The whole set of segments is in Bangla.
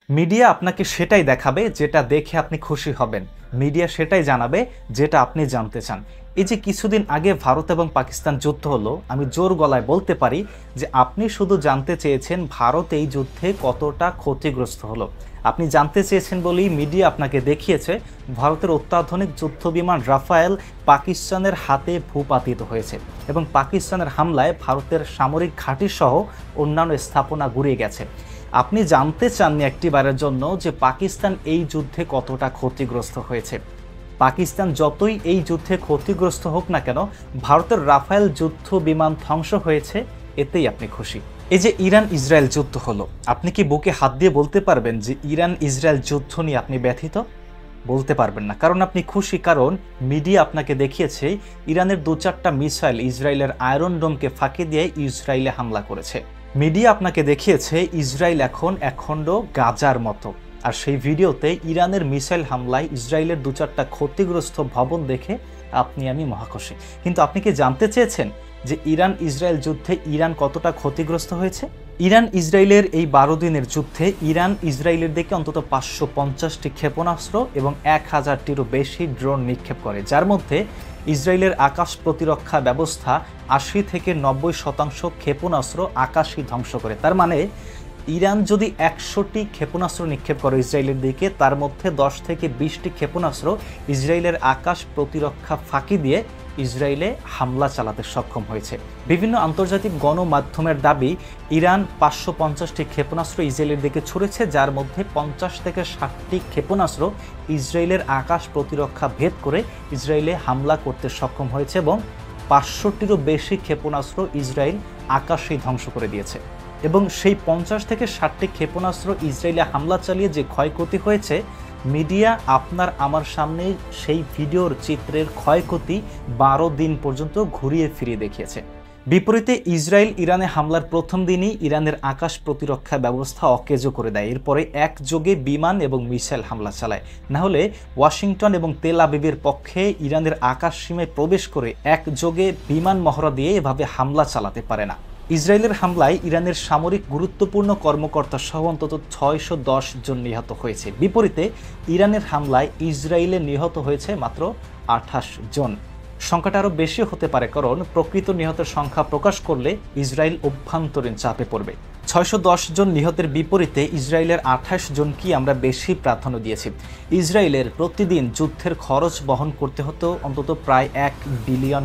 মিডিয়া আপনাকে সেটাই দেখাবে যেটা দেখে আপনি খুশি হবেন। মিডিয়া সেটাই জানাবে যেটা আপনি জানতে চান। এই যে কিছুদিন আগে ভারত এবং পাকিস্তান যুদ্ধ হলো, আমি জোর গলায় বলতে পারি যে আপনি শুধু জানতে চেয়েছেন ভারত এই যুদ্ধে কতটা ক্ষতিগ্রস্ত হলো। আপনি জানতে চেয়েছেন বলেই মিডিয়া আপনাকে দেখিয়েছে ভারতের অত্যাধুনিক যুদ্ধ বিমান রাফায়েল পাকিস্তানের হাতে ভূপাতিত হয়েছে এবং পাকিস্তানের হামলায় ভারতের সামরিক ঘাঁটি সহ অন্যান্য স্থাপনা গুঁড়িয়ে গেছে। আপনি জানতে চাননি একটিবারের জন্য যে পাকিস্তান এই যুদ্ধে কতটা ক্ষতিগ্রস্ত হয়েছে। পাকিস্তান যতই এই যুদ্ধে ক্ষতিগ্রস্ত হোক না কেন, ভারতের রাফায়েল যুদ্ধ বিমান ধ্বংস হয়েছে, এতেই আপনি খুশি। এই যে ইরান ইসরায়েল যুদ্ধ হলো, আপনি কি বুকে হাত দিয়ে বলতে পারবেন যে ইরান ইসরায়েল যুদ্ধ নিয়ে আপনি ব্যথিত? বলতে পারবেন না, কারণ আপনি খুশি, কারণ মিডিয়া আপনাকে দেখিয়েছে ইরানের 2-4টা মিসাইল ইসরায়েলের আয়রন ডোমকে ফাঁকি দিয়ে ইসরায়েলে হামলা করেছে। মিডিয়া আপনাকে দেখিয়েছে ইসরায়েল এখন একখণ্ড গাজার মতো, আর সেই ভিডিওতে ইরানের মিসাইল হামলায় ইসরায়েলের 2-4টা ক্ষতিগ্রস্ত ভবন দেখে আপনি আমি মহাখুশি। কিন্তু আপনি কি জানতে চেয়েছেন যে ইরান ইসরায়েল যুদ্ধে ইরান কতটা ক্ষতিগ্রস্ত হয়েছে? ইরান ইসরায়েলের এই 12 দিনের যুদ্ধে ইরান ইসরায়েলের দিকে অন্তত 550টি ক্ষেপণাস্ত্র এবং 1000টিরও বেশি ড্রোন নিক্ষেপ করে, যার মধ্যে ইসরায়েলের আকাশ প্রতিরক্ষা ব্যবস্থা 80 থেকে 90% ক্ষেপণাস্ত্র আকাশই ধ্বংস করে। তার মানে ইরান যদি 100টি ক্ষেপণাস্ত্র নিক্ষেপ করে ইসরায়েলের দিকে, তার মধ্যে 10 থেকে 20টি ক্ষেপণাস্ত্র ইসরায়েলের আকাশ প্রতিরক্ষা ফাঁকি দিয়ে ইসরায়েলে হামলা চালাতে সক্ষম হয়েছে। বিভিন্ন আন্তর্জাতিক গণমাধ্যমের দাবি ইরান 550টি ক্ষেপণাস্ত্র ইসরায়েলের দিকে ছুড়েছে, যার মধ্যে 50 থেকে 60টি ক্ষেপণাস্ত্র ইসরায়েলের আকাশ প্রতিরক্ষা ভেদ করে ইসরায়েলে হামলা করতে সক্ষম হয়েছে এবং 500টিরও বেশি ক্ষেপণাস্ত্র ইসরায়েল আকাশেই ধ্বংস করে দিয়েছে। এবং সেই 50 থেকে 60টি ক্ষেপণাস্ত্র ইসরায়েলে হামলা চালিয়ে যে ক্ষয়ক্ষতি হয়েছে, মিডিয়া আপনার আমার সামনে সেই ভিডিওর চিত্রের ক্ষয়ক্ষতি 12 দিন পর্যন্ত ঘুরিয়ে ফিরিয়ে দেখিয়েছে। বিপরীতে ইসরায়েল ইরানে হামলার প্রথম দিনই ইরানের আকাশ প্রতিরক্ষা ব্যবস্থা অকেজো করে দেয়। এরপরে একযোগে বিমান এবং মিসাইল হামলা চালায়। না হলে ওয়াশিংটন এবং তেল আবিবের পক্ষে ইরানের আকাশ সীমায় প্রবেশ করে একযোগে বিমান মহড়া দিয়ে এভাবে হামলা চালাতে পারে না। ইসরায়েলের হামলায় ইরানের সামরিক গুরুত্বপূর্ণ কর্মকর্তা সহ অন্তত 610 জন নিহত হয়েছে। বিপরীতে ইরানের হামলায় ইসরায়েলে নিহত হয়েছে মাত্র 28 জন। সংখ্যাটা আরও বেশি হতে পারে, কারণ প্রকৃত নিহতের সংখ্যা প্রকাশ করলে ইসরায়েল অভ্যন্তরীণ চাপে পড়বে। 610 জন নিহতের বিপরীতে ইসরায়েলের 28 জনকে আমরা বেশি প্রাধান্য দিয়েছি। ইসরায়েলের প্রতিদিন যুদ্ধের খরচ বহন করতে হতো অন্তত প্রায় $1 বিলিয়ন।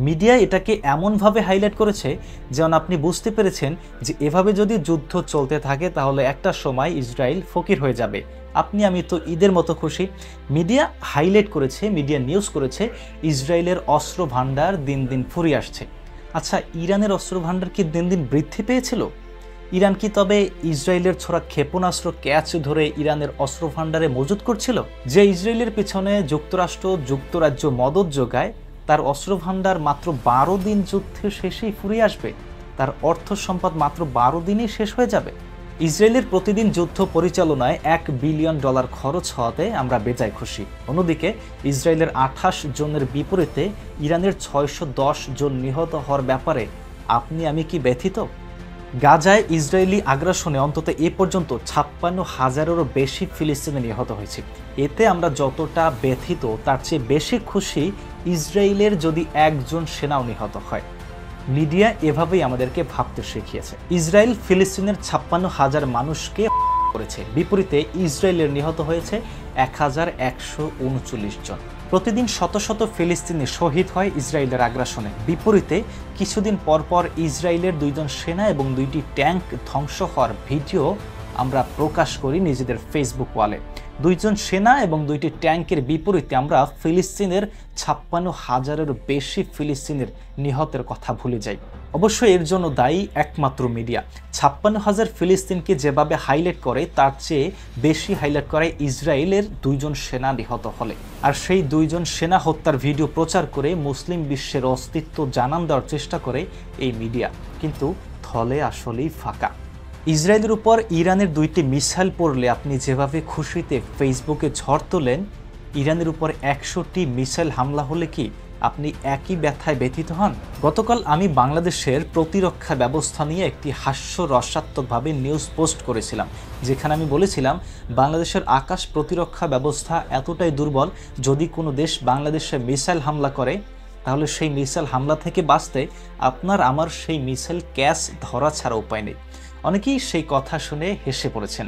মিডিয়া এটাকে এমনভাবে হাইলাইট করেছে যেন আপনি বুঝতে পেরেছেন যে এভাবে যদি যুদ্ধ চলতে থাকে তাহলে একটা সময় ইসরায়েল ফকির হয়ে যাবে। আপনি আমি তো ঈদের মতো খুশি। মিডিয়া হাইলাইট করেছে, মিডিয়া নিউজ করেছে ইসরায়েলের অস্ত্র ভাণ্ডার দিন দিন ফুরিয়ে আসছে। আচ্ছা, ইরানের অস্ত্র ভাণ্ডার কি দিন দিন বৃদ্ধি পেয়েছিল? ইরান কি তবে ইসরায়েলের ছোড়া ক্ষেপণাস্ত্র ক্যাচ ধরে ইরানের অস্ত্র ভাণ্ডারে মজুত করছিল? যে ইসরায়েলের পিছনে যুক্তরাজ্য মদত যোগায়, তার অস্ত্র ভাণ্ডার মাত্র 12 দিন যুদ্ধে শেষেই ফুরিয়ে আসবে? তার অর্থ সম্পদ মাত্র 12 দিনেই শেষ হয়ে যাবে? ইসরায়েলের প্রতিদিন যুদ্ধ পরিচালনায় $1 বিলিয়ন খরচ হওয়াতে আমরা বেজায় খুশি। অন্যদিকে ইসরায়েলের 28 জনের বিপরীতে ইরানের 610 জন নিহত হওয়ার ব্যাপারে আপনি আমি কি ব্যথিত? গাজায় ইসরায়েলি আগ্রাসনে অন্তত এ পর্যন্ত 56,000-এরও বেশি ফিলিস্তিনি নিহত হয়েছে। এতে আমরা যতটা ব্যথিত তার চেয়ে বেশি খুশি ইসরায়েলের যদি একজন সেনাও নিহত হয়। মিডিয়া এভাবেই আমাদেরকে ভাবতে শিখিয়েছে। ইসরায়েল ফিলিস্তিনের 56,000 মানুষকে করেছে, বিপরীতে ইসরায়েলের নিহত হয়েছে 1139 জন। প্রতিদিন শত শত ফিলিস্তিনি শহীদ হয় ইসরায়েলের আগ্রাসনে, বিপরীতে কিছুদিন পর পর ইসরায়েলের 2 জন সেনা এবং 2টি ট্যাঙ্ক ধ্বংস হওয়ার ভিডিও আমরা প্রকাশ করি নিজেদের ফেসবুক ওয়ালে। 2 জন সেনা এবং 2টি ট্যাঙ্কের বিপরীতে আমরা ফিলিস্তিনের 56,000-এরও বেশি ফিলিস্তিনের নিহতের কথা ভুলে যাই। অবশ্যই এর জন্য দায়ী একমাত্র মিডিয়া। 56,000 ফিলিস্তিনকে যেভাবে হাইলাইট করে তার চেয়ে বেশি হাইলাইট করে ইসরায়েলের 2 জন সেনা নিহত হলে, আর সেই 2 জন সেনা হত্যার ভিডিও প্রচার করে মুসলিম বিশ্বের অস্তিত্ব জানান দেওয়ার চেষ্টা করে এই মিডিয়া, কিন্তু থলে আসলেই ফাঁকা। ইসরায়েলের উপর ইরানের 2টি মিসাইল পড়লে আপনি যেভাবে খুশিতে ফেসবুকে ঝড় তোলেন, ইরানের উপর 100টি মিসাইল হামলা হলে কি আপনি একই ব্যথায় ব্যথিত হন? গতকাল আমি বাংলাদেশের প্রতিরক্ষা ব্যবস্থা নিয়ে একটি হাস্যরসাত্মকভাবে নিউজ পোস্ট করেছিলাম, যেখানে আমি বলেছিলাম বাংলাদেশের আকাশ প্রতিরক্ষা ব্যবস্থা এতটাই দুর্বল, যদি কোনো দেশ বাংলাদেশে মিসাইল হামলা করে তাহলে সেই মিসাইল হামলা থেকে বাঁচতে আপনার আমার সেই মিসাইল ক্যাচ ধরা ছাড়া উপায় নেই। অনেকেই সেই কথা শুনে হেসে পড়েছেন।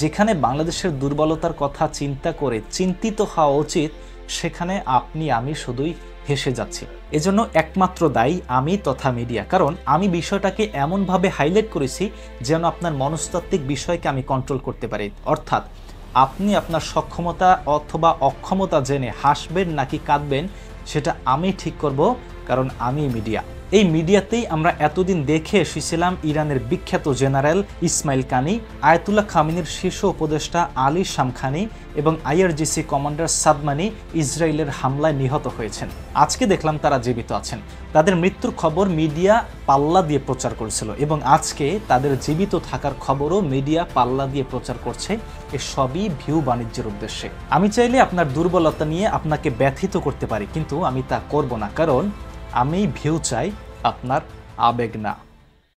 যেখানে বাংলাদেশের দুর্বলতার কথা চিন্তা করে চিন্তিত হওয়া উচিত, সেখানে আপনি আমি শুধুই হেসে যাচ্ছি। এজন্য একমাত্র দায়ী আমি তথা মিডিয়া, কারণ আমি বিষয়টাকে এমনভাবে হাইলাইট করেছি যেন আপনার মনস্তাত্ত্বিক বিষয়কে আমি কন্ট্রোল করতে পারি। অর্থাৎ আপনি আপনার সক্ষমতা অথবা অক্ষমতা জেনে হাসবেন নাকি কাঁদবেন সেটা আমি ঠিক করব, কারণ আমি মিডিয়া। এই মিডিয়াতেই আমরা এতদিন দেখে এসেছিলাম ইরানের বিখ্যাত জেনারেল ইসমাইল কানি, আয়াতুল্লাহ খামেনির শীর্ষ উপদেষ্টা আলী শামখানি এবং আইআরজিসি কমান্ডার সাদমানি ইসরায়েলের হামলায় নিহত হয়েছেন। আজকে দেখলাম তারা জীবিত আছেন। তাদের মৃত্যুর খবর মিডিয়া পাল্লা দিয়ে প্রচার করেছিল এবং আজকে তাদের জীবিত থাকার খবরও মিডিয়া পাল্লা দিয়ে প্রচার করছে। এসবই ভিউ বাণিজ্যের উদ্দেশ্যে। আমি চাইলে আপনার দুর্বলতা নিয়ে আপনাকে ব্যথিত করতে পারি, কিন্তু আমি তা করব না, কারণ আমি ভিউ চাই, আপনার আবেগ না।